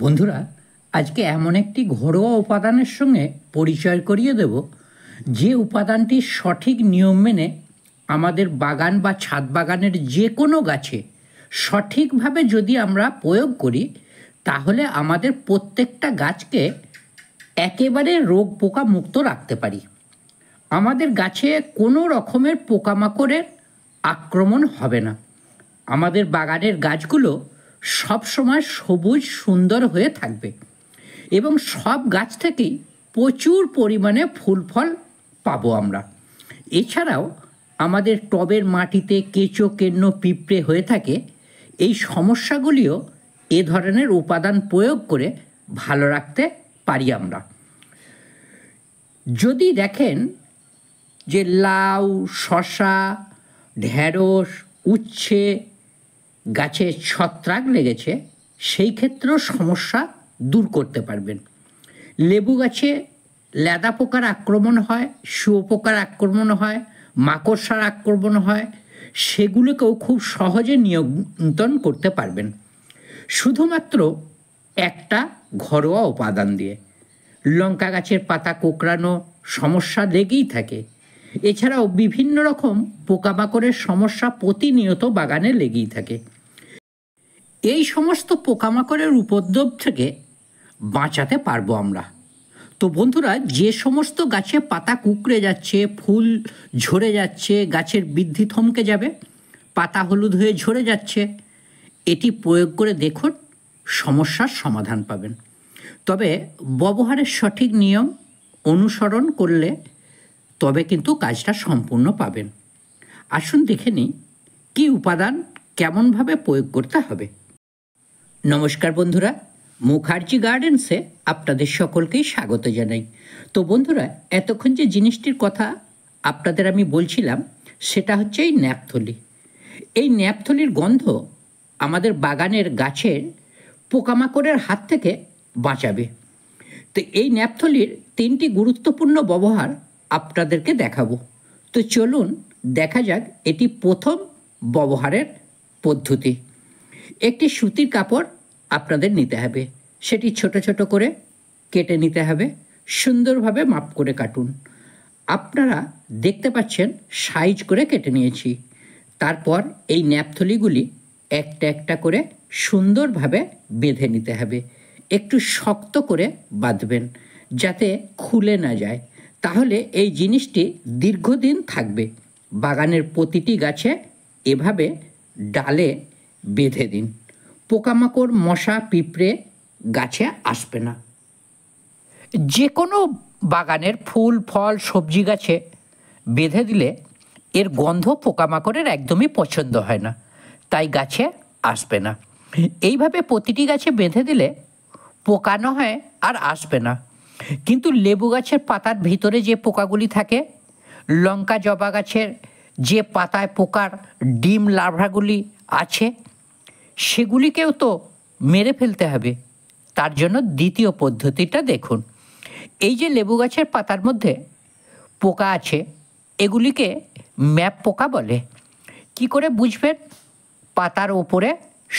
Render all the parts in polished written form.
বন্ধুরা, আজকে এমন একটি ঘরোয়া উপাদানের সঙ্গে পরিচয় করিয়ে দেব যে উপাদানটি সঠিক নিয়ম মেনে আমাদের বাগান বা ছাদ বাগানের যে কোনো গাছে সঠিকভাবে যদি আমরা প্রয়োগ করি, তাহলে আমাদের প্রত্যেকটা গাছকে একেবারে রোগ পোকা মুক্ত রাখতে পারি। আমাদের গাছে কোনো রকমের পোকামাকড়ের আক্রমণ হবে না। আমাদের বাগানের গাছগুলো সবসময় সবুজ সুন্দর হয়ে থাকবে এবং সব গাছ থেকেই প্রচুর পরিমাণে ফুল ফল পাবো আমরা। এছাড়াও আমাদের টবের মাটিতে কেঁচো কেন্ন পিঁপড়ে হয়ে থাকে, এই সমস্যাগুলিও এ ধরনের উপাদান প্রয়োগ করে ভালো রাখতে পারি আমরা। যদি দেখেন যে লাউ, শসা, ঢেঁড়স, উচ্ছে গাছে ছত্রাক লেগেছে, সেই ক্ষেত্রেও সমস্যা দূর করতে পারবেন। লেবু গাছে লেদা পোকার আক্রমণ হয়, শুঁয়োপোকার আক্রমণ হয়, মাকড়সার আক্রমণ হয়, সেগুলোকেও খুব সহজে নিয়ন্ত্রণ করতে পারবেন শুধুমাত্র একটা ঘরোয়া উপাদান দিয়ে। লঙ্কা গাছের পাতা কোঁকড়ানো সমস্যা লেগেই থাকে। এছাড়াও বিভিন্ন রকম পোকামাকড়ের সমস্যা প্রতিনিয়ত বাগানে লেগেই থাকে। এই সমস্ত পোকামাকড়ের উপদ্রব থেকে বাঁচাতে পারবো আমরা। তো বন্ধুরা, যে সমস্ত গাছে পাতা কুঁকড়ে যাচ্ছে, ফুল ঝরে যাচ্ছে, গাছের বৃদ্ধি থমকে যাবে, পাতা হলুদ হয়ে ঝরে যাচ্ছে, এটি প্রয়োগ করে দেখুন, সমস্যার সমাধান পাবেন। তবে ব্যবহারের সঠিক নিয়ম অনুসরণ করলে তবে কিন্তু কাজটা সম্পূর্ণ পাবেন। আসুন দেখে নিই কী উপাদান কেমনভাবে প্রয়োগ করতে হবে। নমস্কার বন্ধুরা, মুখার্জি গার্ডেন্সে আপনাদের সকলকেই স্বাগত জানাই। তো বন্ধুরা, এতক্ষণ যে জিনিসটির কথা আপনাদের আমি বলছিলাম, সেটা হচ্ছে এই ন্যাপথলি। এই ন্যাপথলির গন্ধ আমাদের বাগানের গাছের পোকামাকড়ের হাত থেকে বাঁচাবে। তো এই ন্যাপথলির 3টি গুরুত্বপূর্ণ ব্যবহার আপনাদেরকে দেখাবো। তো চলুন দেখা যাক এটি প্রথম ব্যবহারের পদ্ধতি। একটি সুতির কাপড় আপনাদের নিতে হবে, সেটি ছোট ছোট করে কেটে নিতে হবে। সুন্দরভাবে মাপ করে কাটুন। আপনারা দেখতে পাচ্ছেন সাইজ করে কেটে নিয়েছি। তারপর এই ন্যাপথলিগুলি একটা একটা করে সুন্দরভাবে বেঁধে নিতে হবে। একটু শক্ত করে বাঁধবেন যাতে খুলে না যায়, তাহলে এই জিনিসটি দীর্ঘদিন থাকবে। বাগানের প্রতিটি গাছে এভাবে ডালে বেঁধে দিন। পোকামাকড়, মশা, পিঁপড়ে গাছে আসবে না। যে কোনো বাগানের ফুল, ফল, সবজি গাছে বেঁধে দিলে এর গন্ধ পোকামাকড়ের একদমই পছন্দ হয় না, তাই গাছে আসবে না। এইভাবে প্রতিটি গাছে বেঁধে দিলে পোকা না হয় আর আসবে না। কিন্তু লেবু গাছের পাতার ভিতরে যে পোকাগুলি থাকে, লঙ্কা, জবা গাছের যে পাতায় পোকার ডিম লার্ভাগুলি আছে, সেগুলিকেও তো মেরে ফেলতে হবে। তার জন্য দ্বিতীয় পদ্ধতিটা দেখুন। এই যে লেবু গাছের পাতার মধ্যে পোকা আছে, এগুলিকে ম্যাপ পোকা বলে। কি করে বুঝবেন? পাতার ওপরে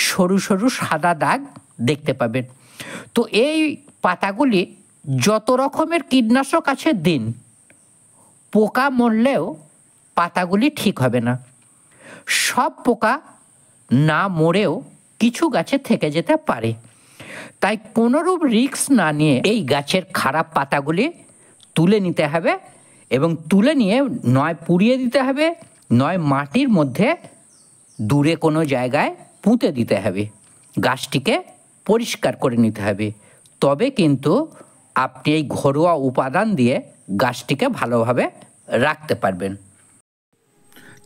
সরু সরু সাদা দাগ দেখতে পাবেন। তো এই পাতাগুলি যত রকমের কীটনাশক আছে দিন, পোকা মরলেও পাতাগুলি ঠিক হবে না। সব পোকা না মরেও কিছু গাছে থেকে যেতে পারে, তাই কোনোরূপ রিস্ক না নিয়ে এই গাছের খারাপ পাতাগুলি তুলে নিতে হবে এবং তুলে নিয়ে নয় পুড়িয়ে দিতে হবে, নয় মাটির মধ্যে দূরে কোনো জায়গায় পুঁতে দিতে হবে। গাছটিকে পরিষ্কার করে নিতে হবে। তবে কিন্তু আপনি এই ঘরোয়া উপাদান দিয়ে গাছটিকে ভালোভাবে রাখতে পারবেন।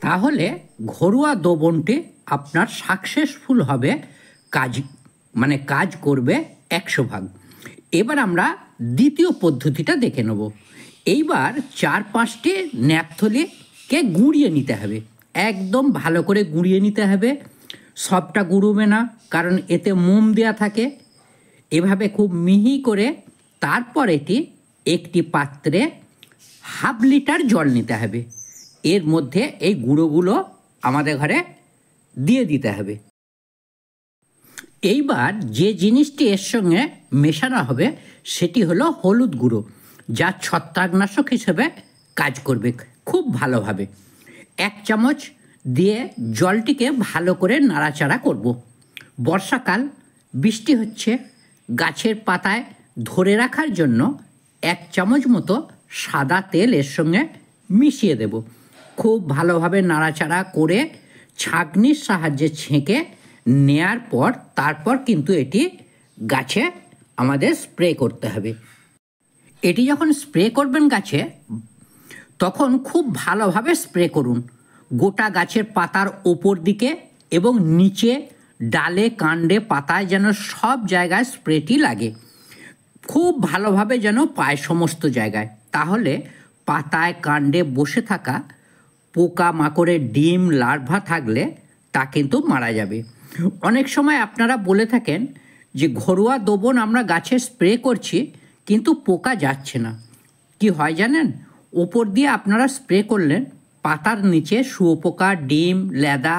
তাহলে ঘরোয়া দ্রবণটি আপনার সাকসেসফুল হবে, কাজ করবে 100 ভাগ। এবার আমরা দ্বিতীয় পদ্ধতিটা দেখে নেব। এইবার 4-5টি ন্যাপথলিকে গুঁড়িয়ে নিতে হবে। একদম ভালো করে গুঁড়িয়ে নিতে হবে। সবটা গুঁড়োবে না, কারণ এতে মোম দেওয়া থাকে। এভাবে খুব মিহি করে তারপর এটি একটি পাত্রে 1/2 লিটার জল নিতে হবে। এর মধ্যে এই গুঁড়োগুলো আমাদের ঘরে দিয়ে দিতে হবে। এইবার যে জিনিসটি এর সঙ্গে মেশানো হবে সেটি হলো হলুদ গুঁড়ো, যা ছত্রাকনাশক হিসেবে কাজ করবে খুব ভালোভাবে। 1 চামচ দিয়ে জলটিকে ভালো করে নাড়াচাড়া করব। বর্ষাকাল, বৃষ্টি হচ্ছে, গাছের পাতায় ধরে রাখার জন্য 1 চামচ মতো সাদা তেল এর সঙ্গে মিশিয়ে দেব। খুব ভালোভাবে নাড়াচাড়া করে ছাঁকনির সাহায্যে ছেঁকে নেয়ার পর তারপর কিন্তু এটি গাছে আমাদের স্প্রে করতে হবে। এটি যখন স্প্রে করবেন গাছে, তখন খুব ভালোভাবে স্প্রে করুন। গোটা গাছের পাতার ওপর দিকে এবং নিচে, ডালে, কাণ্ডে, পাতায় যেন সব জায়গায় স্প্রেটি লাগে। খুব ভালোভাবে যেন পায় সমস্ত জায়গায়। তাহলে পাতায়, কাণ্ডে বসে থাকা পোকা মাকড়ের ডিম, লার্ভা থাকলে তা কিন্তু মারা যাবে। অনেক সময় আপনারা বলে থাকেন যে ঘরোয়া দ্রবণ আমরা গাছে স্প্রে করছি কিন্তু পোকা যাচ্ছে না। কি হয় জানেন? ওপর দিয়ে আপনারা স্প্রে করলেন, পাতার নিচে শুঁয়োপোকা, ডিম, লেদা,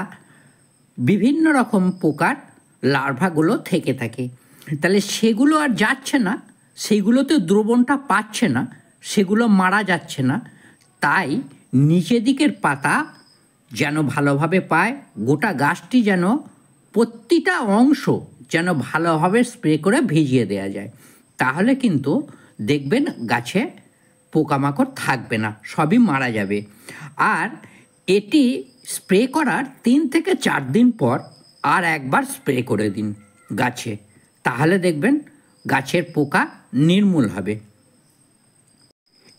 বিভিন্ন রকম পোকার লার্ভাগুলো থেকে থাকে। তাহলে সেগুলো আর যাচ্ছে না, সেগুলোতে দ্রবণটা পাচ্ছে না, সেগুলো মারা যাচ্ছে না। তাই নিচের দিকের পাতা যেন ভালোভাবে পায়, গোটা গাছটি যেন প্রতিটা অংশ যেন ভালোভাবে স্প্রে করে ভিজিয়ে দেওয়া যায়। তাহলে কিন্তু দেখবেন গাছে পোকামাকড় থাকবে না, সবই মারা যাবে। আর এটি স্প্রে করার 3 থেকে 4 দিন পর আর একবার স্প্রে করে দিন গাছে, তাহলে দেখবেন গাছের পোকা নির্মূল হবে।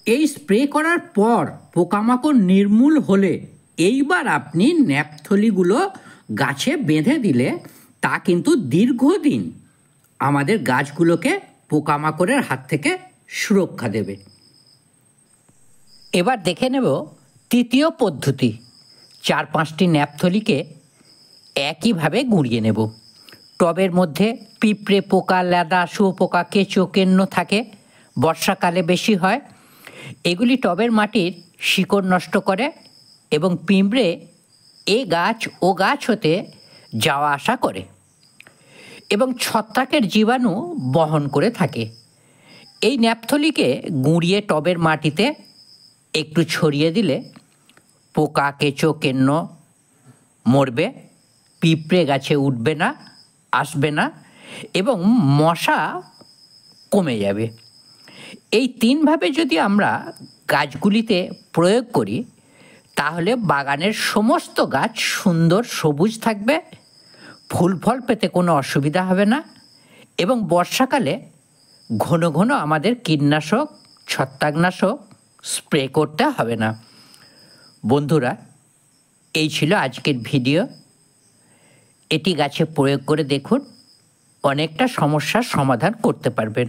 এই স্প্রে করার পর পোকামাকড় নির্মূল হলে এইবার আপনি ন্যাপথলিগুলো গাছে বেঁধে দিলে তা কিন্তু দীর্ঘদিন আমাদের গাছগুলোকে পোকামাকড়ের হাত থেকে সুরক্ষা দেবে। এবার দেখে নেব তৃতীয় পদ্ধতি। 4-5টি ন্যাপথলিকে একইভাবে গুঁড়িয়ে নেব। টবের মধ্যে পিঁপড়ে, পোকা, লেদা, শুঁয়োপোকা, কেঁচো, কেন্ন থাকে, বর্ষাকালে বেশি হয়। এগুলি টবের মাটির শিকড় নষ্ট করে এবং পিঁপড়ে এ গাছ ও গাছ হতে যাওয়া আসা করে এবং ছত্রাকের জীবাণু বহন করে থাকে। এই ন্যাপথলিকে গুঁড়িয়ে টবের মাটিতে একটু ছড়িয়ে দিলে পোকা, কেঁচো, কেন্ন মরবে, পিঁপড়ে গাছে উঠবে না, আসবে না এবং মশা কমে যাবে। এই 3ভাবে যদি আমরা গাছগুলিতে প্রয়োগ করি তাহলে বাগানের সমস্ত গাছ সুন্দর সবুজ থাকবে, ফুল ফল পেতে কোনো অসুবিধা হবে না এবং বর্ষাকালে ঘন ঘন আমাদের কীটনাশক, ছত্রাকনাশক স্প্রে করতে হবে না। বন্ধুরা, এই ছিল আজকের ভিডিও। এটি গাছে প্রয়োগ করে দেখুন, অনেকটা সমস্যার সমাধান করতে পারবেন।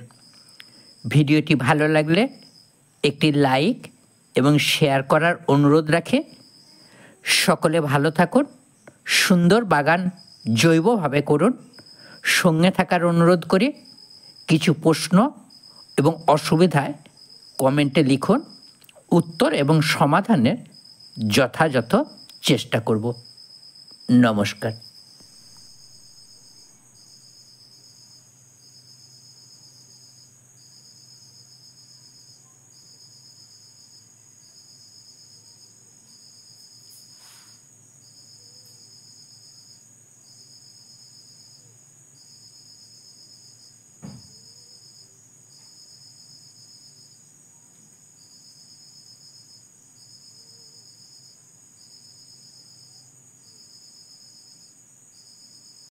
ভিডিওটি ভালো লাগলে একটি লাইক এবং শেয়ার করার অনুরোধ রাখে। সকলে ভালো থাকুন, সুন্দর বাগান জৈবভাবে করুন। সঙ্গে থাকার অনুরোধ করি। কিছু প্রশ্ন এবং অসুবিধায় কমেন্টে লিখুন, উত্তর এবং সমাধানের যথাযথ চেষ্টা করব। নমস্কার।